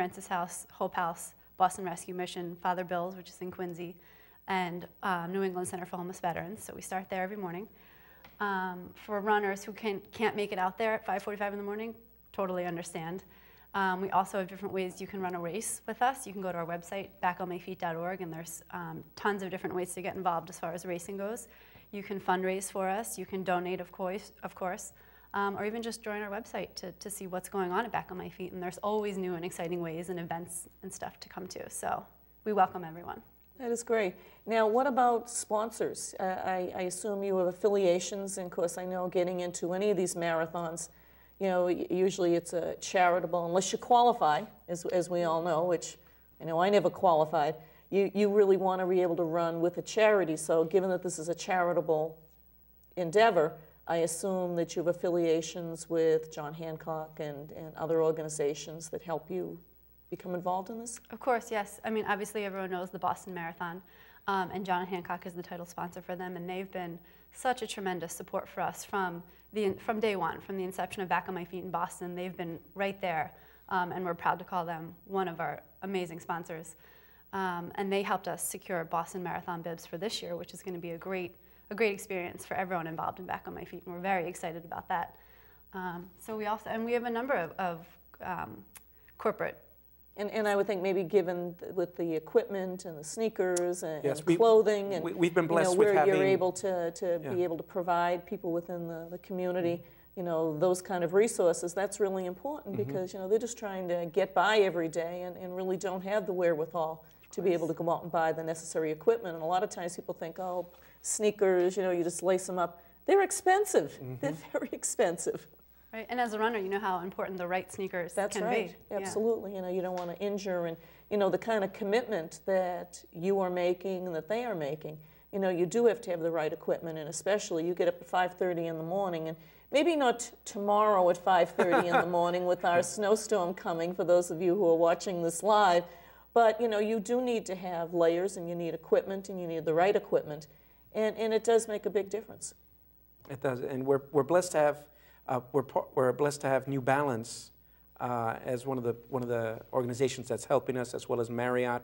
Francis House, Hope House, Boston Rescue Mission, Father Bill's, which is in Quincy, and New England Center for Homeless Veterans. So we start there every morning. For runners who can't make it out there at 5:45 in the morning, totally understand. We also have different ways you can run a race with us. You can go to our website, backonmyfeet.org, and there's tons of different ways to get involved as far as racing goes. You can fundraise for us. You can donate, of course, or even just join our website to see what's going on at Back on My Feet. And there's always new and exciting ways and events and stuff to come to. So we welcome everyone. That is great. Now, what about sponsors? I assume you have affiliations, and of course, I know getting into any of these marathons, you know, usually it's a charitable, unless you qualify, as we all know, which, you know, I never qualified. You really want to be able to run with a charity. So given that this is a charitable endeavor, I assume that you have affiliations with John Hancock and other organizations that help you become involved in this? Of course, yes. I mean, obviously everyone knows the Boston Marathon, and John Hancock is the title sponsor for them, and they've been such a tremendous support for us from day one, from the inception of Back on My Feet in Boston. They've been right there, and we're proud to call them one of our amazing sponsors. And they helped us secure Boston Marathon bibs for this year, which is going to be a great experience for everyone involved in Back on My Feet, and we're very excited about that. So we have a number of corporate. And I would think maybe given with the equipment and the sneakers and, yes, and clothing and we've been blessed where with having, you're able to be able to provide people within the community, you know, those kind of resources, that's really important because, you know, they're just trying to get by every day and really don't have the wherewithal to be able to go out and buy the necessary equipment. And a lot of times people think, oh, sneakers, you know, you just lace them up. They're expensive. They're very expensive. Right, and as a runner, you know how important the right sneakers can be. That's right, absolutely. You know, you don't want to injure, and you know the kind of commitment that you are making and that they are making. You know, you do have to have the right equipment, and especially you get up at 5:30 in the morning, and maybe not tomorrow at 5:30 in the morning with our snowstorm coming. For those of you who are watching this live, but you know, you do need to have layers, and you need equipment, and you need the right equipment, and it does make a big difference. It does, and we're blessed to have. We're blessed to have New Balance as one of the organizations that's helping us, as well as Marriott.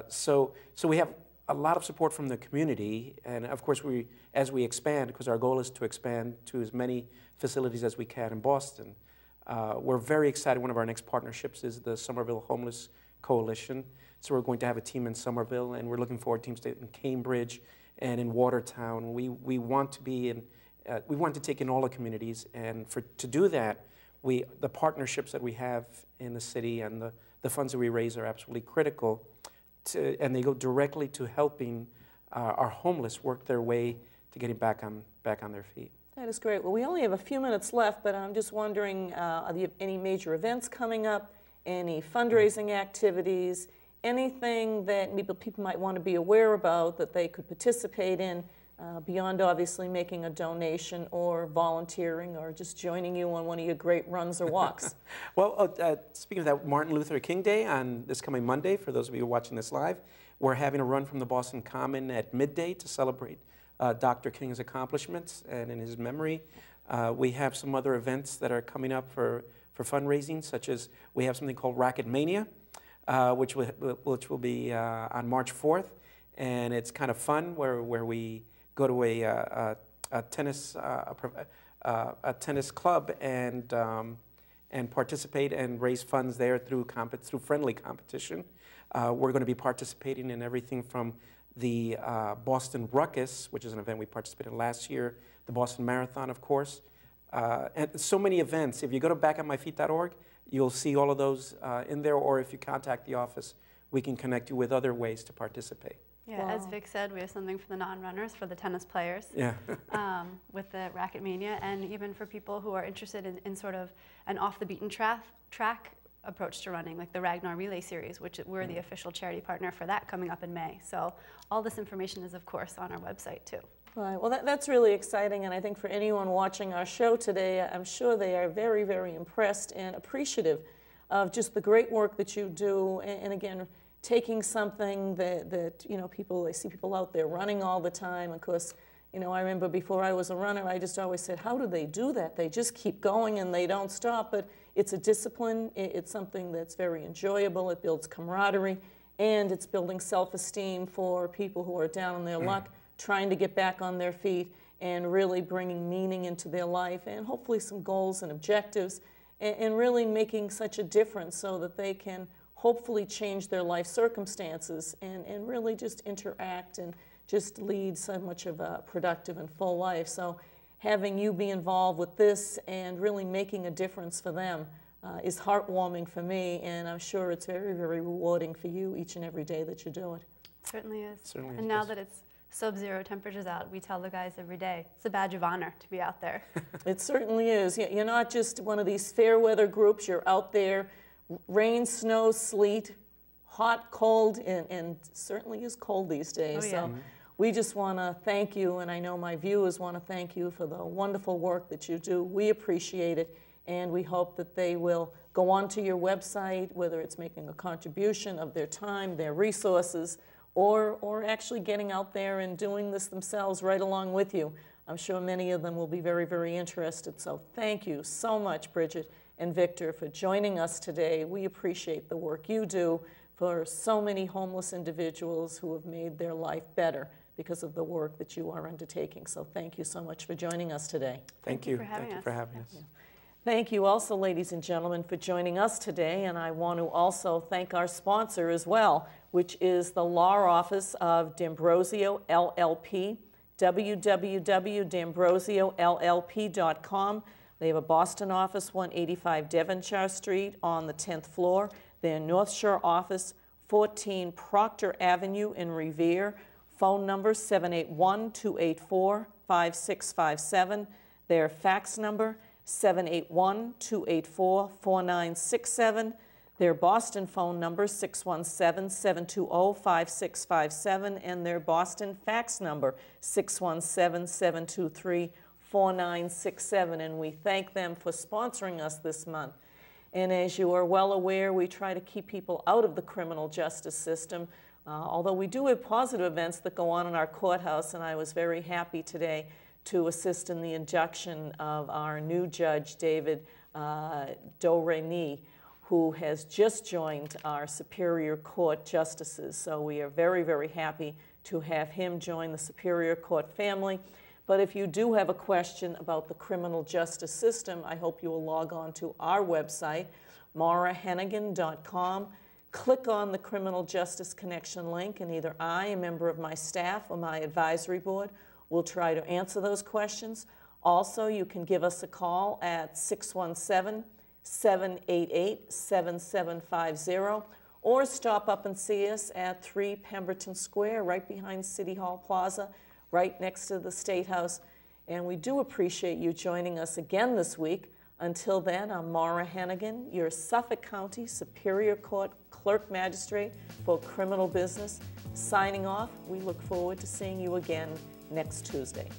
So we have a lot of support from the community, and of course as we expand, because our goal is to expand to as many facilities as we can in Boston. We're very excited. One of our next partnerships is the Somerville Homeless Coalition. So we're going to have a team in Somerville, and we're looking forward to teams in Cambridge and in Watertown. We want to be in. We want to take in all the communities, and to do that, the partnerships that we have in the city and the funds that we raise are absolutely critical, and they go directly to helping our homeless work their way to getting back on their feet. That is great. Well, we only have a few minutes left, but I'm just wondering, are there any major events coming up, any fundraising activities, anything that people might want to be aware about that they could participate in? Beyond obviously making a donation or volunteering or just joining you on one of your great runs or walks. Well, speaking of that, Martin Luther King Day on this coming Monday, for those of you watching this live, we're having a run from the Boston Common at midday to celebrate Dr. King's accomplishments and in his memory. We have some other events that are coming up for fundraising, such as we have something called Racket Mania, which will be on March 4th, and it's kind of fun where we go to a tennis club and participate and raise funds there through friendly competition. We're going to be participating in everything from the Boston Ruckus, which is an event we participated in last year, the Boston Marathon, of course, and so many events. If you go to backonmyfeet.org, you'll see all of those in there, or if you contact the office, we can connect you with other ways to participate. Yeah, wow. As Vic said, we have something for the non-runners, for the tennis players, yeah. With the Racket Mania, and even for people who are interested in sort of an off-the-beaten-track approach to running, like the Ragnar Relay Series, which we're the official charity partner for that coming up in May. So all this information is, of course, on our website, too. Right. Well, that's really exciting, and I think for anyone watching our show today, I'm sure they are very, very impressed and appreciative of just the great work that you do, and again, taking something that you know, I see people out there running all the time. Of course, you know, I remember before I was a runner, I just always said, how do they do that? They just keep going and they don't stop. But it's a discipline, it's something that's very enjoyable, it builds camaraderie, and it's building self-esteem for people who are down on their luck, trying to get back on their feet and really bringing meaning into their life and hopefully some goals and objectives and really making such a difference so that they can hopefully change their life circumstances and really just interact and just lead so much of a productive and full life. So having you be involved with this and really making a difference for them is heartwarming for me, and I'm sure it's very, very rewarding for you each and every day that you do it. It certainly is. Certainly and is. now that it's sub-zero temperatures out, we tell the guys every day, it's a badge of honor to be out there. It certainly is. You're not just one of these fair weather groups, you're out there, rain, snow, sleet, hot, cold, and certainly is cold these days. Oh, yeah. So we just want to thank you, and I know my viewers want to thank you for the wonderful work that you do. We appreciate it, and we hope that they will go onto your website, whether it's making a contribution of their time, their resources, or actually getting out there and doing this themselves right along with you. I'm sure many of them will be very, very interested. So thank you so much, Bridget and Victor, for joining us today. We appreciate the work you do for so many homeless individuals who have made their life better because of the work that you are undertaking. So thank you so much for joining us today. Thank you. for having Thank you us. for having us. Thank you also, ladies and gentlemen, for joining us today, and I want to also thank our sponsor as well, which is the Law Office of D'Ambrosio LLP, www.d'ambrosiollp.com. They have a Boston office, 185 Devonshire Street on the 10th floor. Their North Shore office, 14 Proctor Avenue in Revere. Phone number 781-284-5657. Their fax number 781-284-4967. Their Boston phone number 617-720-5657, and their Boston fax number 617-723-4967. And we thank them for sponsoring us this month. And as you are well aware, we try to keep people out of the criminal justice system, although we do have positive events that go on in our courthouse, and I was very happy today to assist in the induction of our new judge, David Doremi, who has just joined our Superior Court justices. So we are very, very happy to have him join the Superior Court family. But if you do have a question about the criminal justice system, I hope you will log on to our website, maurahennigan.com. Click on the Criminal Justice Connection link, and either I, a member of my staff, or my advisory board will try to answer those questions. Also, you can give us a call at 617-788-7750, or stop up and see us at 3 Pemberton Square, right behind City Hall Plaza, right next to the State House. And we do appreciate you joining us again this week. Until then, I'm Maura Hennigan, your Suffolk County Superior Court Clerk Magistrate for Criminal Business. Signing off, we look forward to seeing you again next Tuesday.